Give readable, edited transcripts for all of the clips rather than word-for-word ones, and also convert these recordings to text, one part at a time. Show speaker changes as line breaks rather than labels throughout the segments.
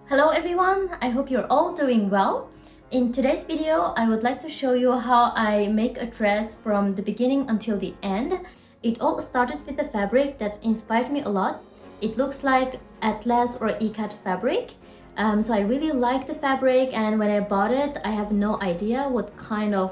Hello everyone, I hope you're all doing well. In today's video, I would like to show you how I make a dress from the beginning until the end. It all started with a fabric that inspired me a lot. It looks like Atlas or ikat fabric. So I really like the fabric, and when I bought it, I have no idea what kind of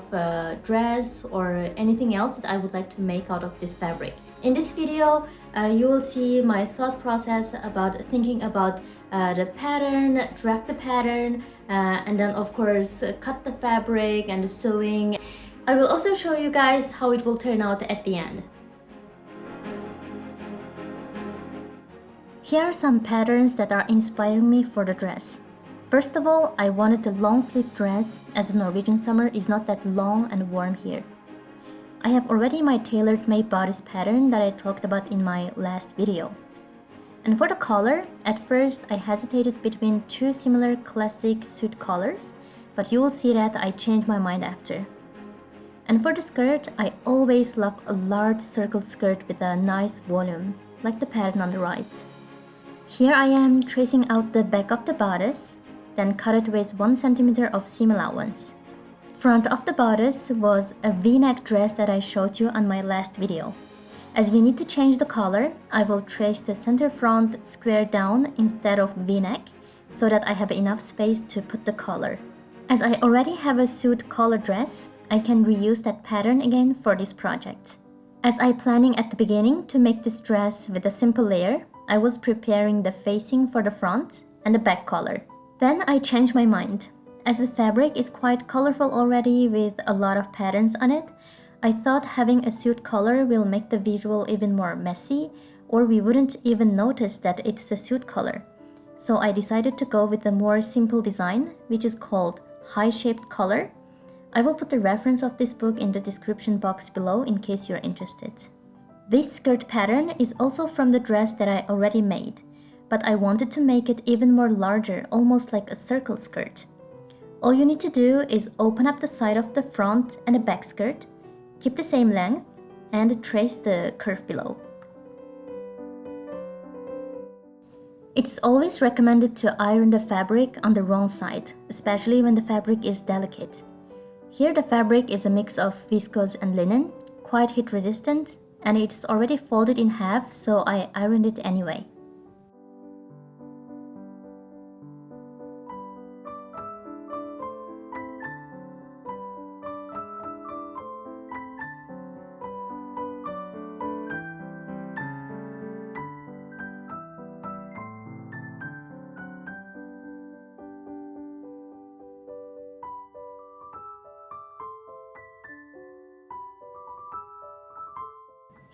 dress or anything else that I would like to make out of this fabric. In this video, you will see my thought process about thinking about the pattern, draft the pattern, and then of course cut the fabric and the sewing. I will also show you guys how it will turn out at the end. Here are some patterns that are inspiring me for the dress. First of all, I wanted a long sleeve dress, as the Norwegian summer is not that long and warm here. I have already my tailored made bodice pattern that I talked about in my last video. And for the color, at first I hesitated between two similar classic suit colors, but you will see that I changed my mind after. And for the skirt, I always love a large circle skirt with a nice volume, like the pattern on the right. Here I am tracing out the back of the bodice, then cut it with 1 cm of seam allowance. Front of the bodice was a V-neck dress that I showed you on my last video. As we need to change the color, I will trace the center front square down instead of V-neck so that I have enough space to put the collar. As I already have a suit collar dress, I can reuse that pattern again for this project. As I planning at the beginning to make this dress with a simple layer, I was preparing the facing for the front and the back collar. Then I changed my mind. As the fabric is quite colorful already with a lot of patterns on it, I thought having a suit color will make the visual even more messy, or we wouldn't even notice that it's a suit color. So I decided to go with a more simple design, which is called high-shaped collar. I will put the reference of this book in the description box below in case you're interested. This skirt pattern is also from the dress that I already made, but I wanted to make it even more larger, almost like a circle skirt. All you need to do is open up the side of the front and the back skirt, keep the same length, and trace the curve below. It's always recommended to iron the fabric on the wrong side, especially when the fabric is delicate. Here the fabric is a mix of viscose and linen, quite heat resistant, and it's already folded in half, so I ironed it anyway.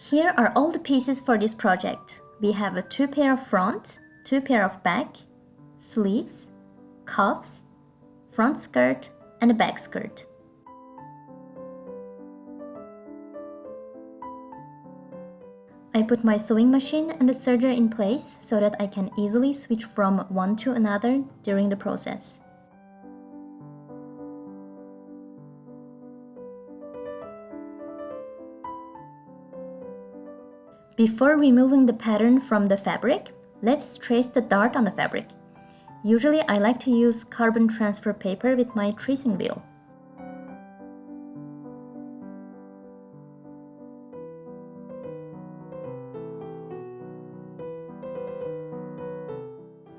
Here are all the pieces for this project. We have a 2 pair of front, 2 pair of back, sleeves, cuffs, front skirt, and a back skirt. I put my sewing machine and the serger in place so that I can easily switch from one to another during the process. Before removing the pattern from the fabric, let's trace the dart on the fabric. Usually I like to use carbon transfer paper with my tracing wheel.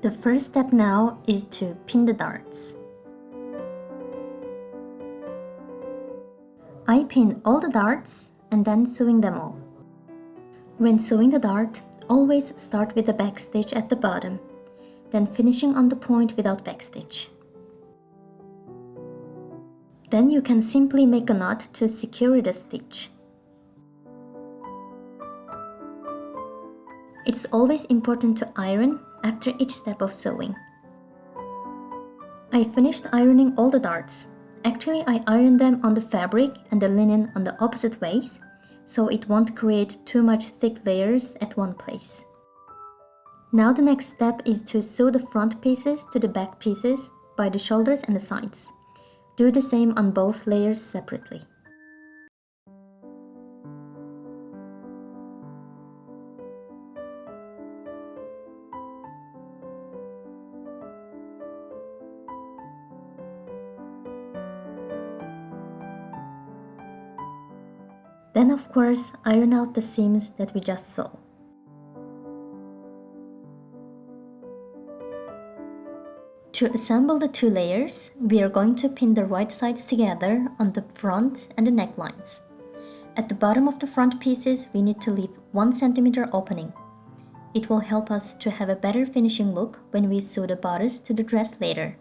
The first step now is to pin the darts. I pin all the darts and then sewing them all. When sewing the dart, always start with the back stitch at the bottom, then finishing on the point without backstitch. Then you can simply make a knot to secure the stitch. It's always important to iron after each step of sewing. I finished ironing all the darts. Actually, I ironed them on the fabric and the linen on the opposite ways, so it won't create too much thick layers at one place. Now the next step is to sew the front pieces to the back pieces by the shoulders and the sides. Do the same on both layers separately. Then of course, iron out the seams that we just saw. To assemble the two layers, we are going to pin the right sides together on the front and the necklines. At the bottom of the front pieces, we need to leave 1 cm opening. It will help us to have a better finishing look when we sew the bodice to the dress later.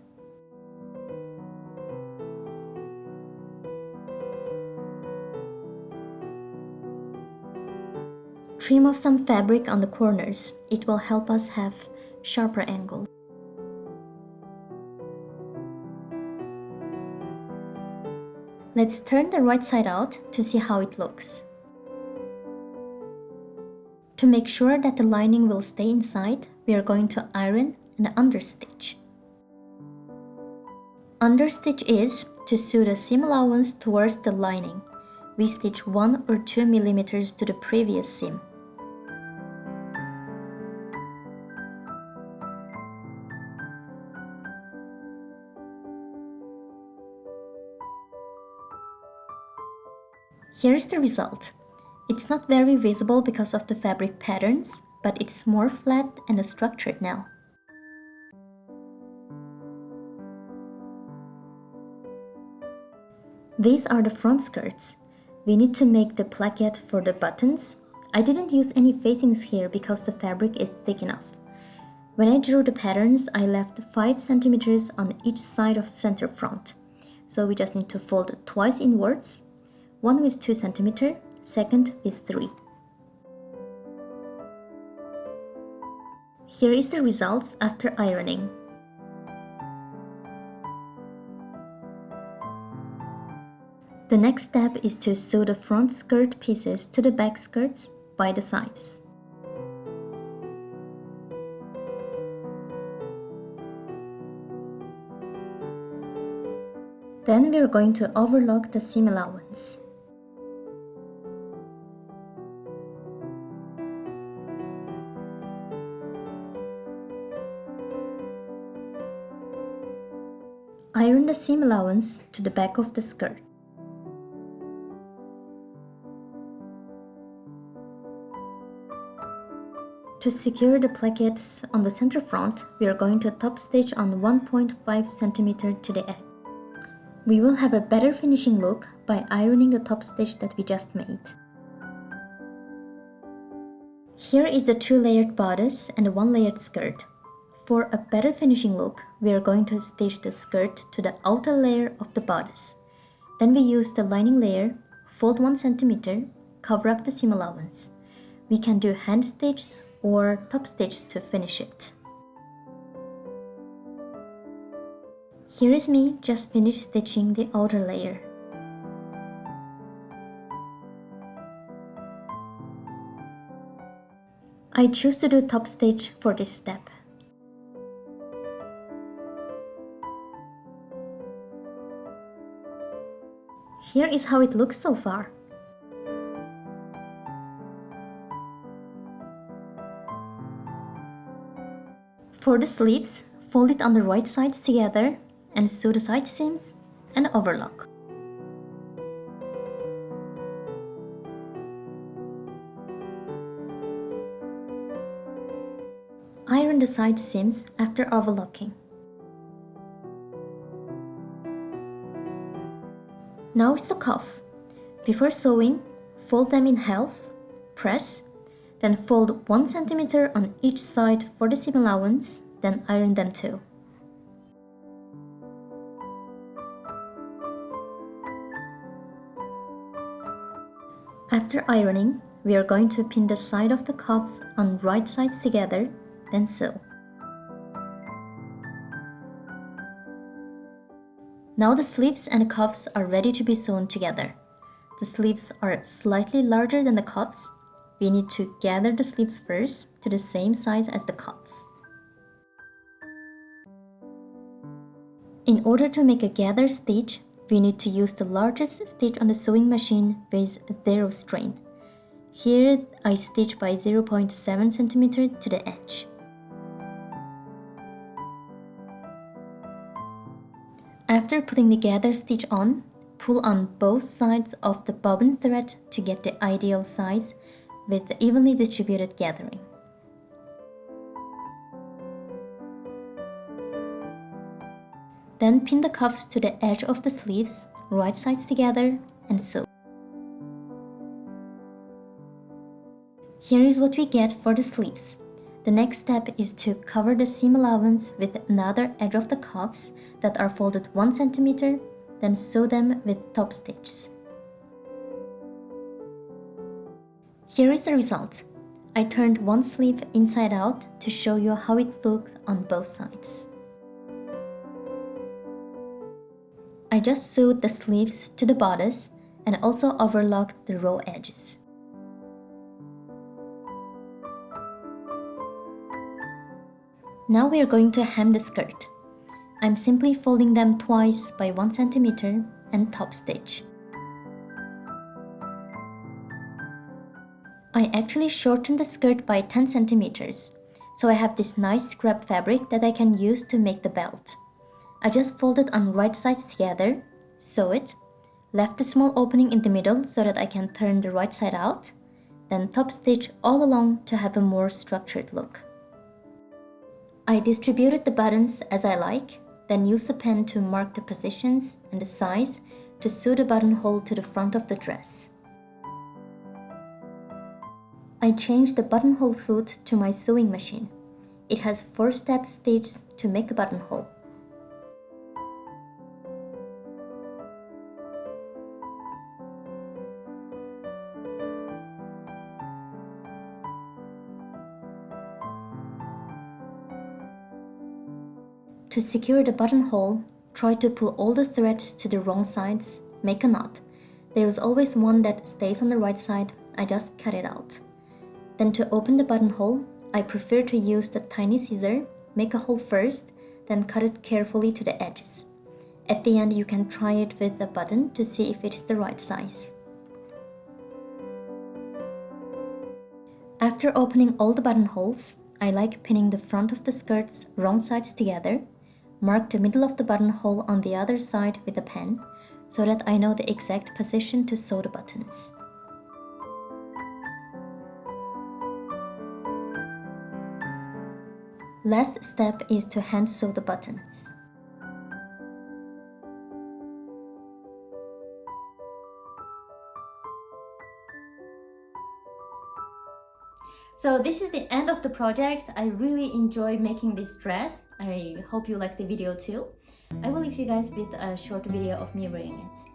Trim off some fabric on the corners. It will help us have sharper angles. Let's turn the right side out to see how it looks. To make sure that the lining will stay inside, we are going to iron and understitch. Understitch is to sew the seam allowance towards the lining. We stitch 1 or 2 millimeters to the previous seam. Here's the result. It's not very visible because of the fabric patterns, but it's more flat and structured now. These are the front skirts. We need to make the placket for the buttons. I didn't use any facings here because the fabric is thick enough. When I drew the patterns, I left 5 cm on each side of center front. So we just need to fold twice inwards. One with 2 cm, second with 3. Here is the results after ironing. The next step is to sew the front skirt pieces to the back skirts by the sides. Then we are going to overlock the seam allowance. Iron the seam allowance to the back of the skirt. To secure the plackets on the center front, we are going to top stitch on 1.5 cm to the edge. We will have a better finishing look by ironing the top stitch that we just made. Here is the 2-layered bodice and a 1-layered skirt. For a better finishing look, we are going to stitch the skirt to the outer layer of the bodice. Then we use the lining layer, fold 1 cm, cover up the seam allowance. We can do hand stitch or top stitch to finish it. Here is me just finished stitching the outer layer. I choose to do top stitch for this step. Here is how it looks so far. For the sleeves, fold it on the right sides together and sew the side seams and overlock. Iron the side seams after overlocking. Now is the cuff. Before sewing, fold them in half, press, then fold 1 cm on each side for the seam allowance, then iron them too. After ironing, we are going to pin the side of the cuffs on right sides together, then sew. Now the sleeves and cuffs are ready to be sewn together. The sleeves are slightly larger than the cuffs. We need to gather the sleeves first to the same size as the cuffs. In order to make a gather stitch, we need to use the largest stitch on the sewing machine with 0 strain. Here I stitch by 0.7 cm to the edge. After putting the gather stitch on, pull on both sides of the bobbin thread to get the ideal size with evenly distributed gathering. Then pin the cuffs to the edge of the sleeves, right sides together, and sew. Here is what we get for the sleeves. The next step is to cover the seam allowance with another edge of the cuffs that are folded 1 cm, then sew them with top stitches. Here is the result. I turned one sleeve inside out to show you how it looks on both sides. I just sewed the sleeves to the bodice and also overlocked the raw edges. Now we are going to hem the skirt. I'm simply folding them twice by 1 cm and top stitch. I actually shortened the skirt by 10 cm, so I have this nice scrap fabric that I can use to make the belt. I just folded on right sides together, sew it, left a small opening in the middle so that I can turn the right side out, then top stitch all along to have a more structured look. I distributed the buttons as I like, then use a pen to mark the positions and the size to sew the buttonhole to the front of the dress. I changed the buttonhole foot to my sewing machine. It has 4-step stitch to make a buttonhole. To secure the buttonhole, try to pull all the threads to the wrong sides, make a knot. There is always one that stays on the right side, I just cut it out. Then to open the buttonhole, I prefer to use the tiny scissor, make a hole first, then cut it carefully to the edges. At the end you can try it with a button to see if it is the right size. After opening all the buttonholes, I like pinning the front of the skirts wrong sides together, mark the middle of the buttonhole on the other side with a pen, so that I know the exact position to sew the buttons. Last step is to hand sew the buttons. So this is the end of the project. I really enjoyed making this dress. I hope you like the video too. I will leave you guys with a short video of me wearing it.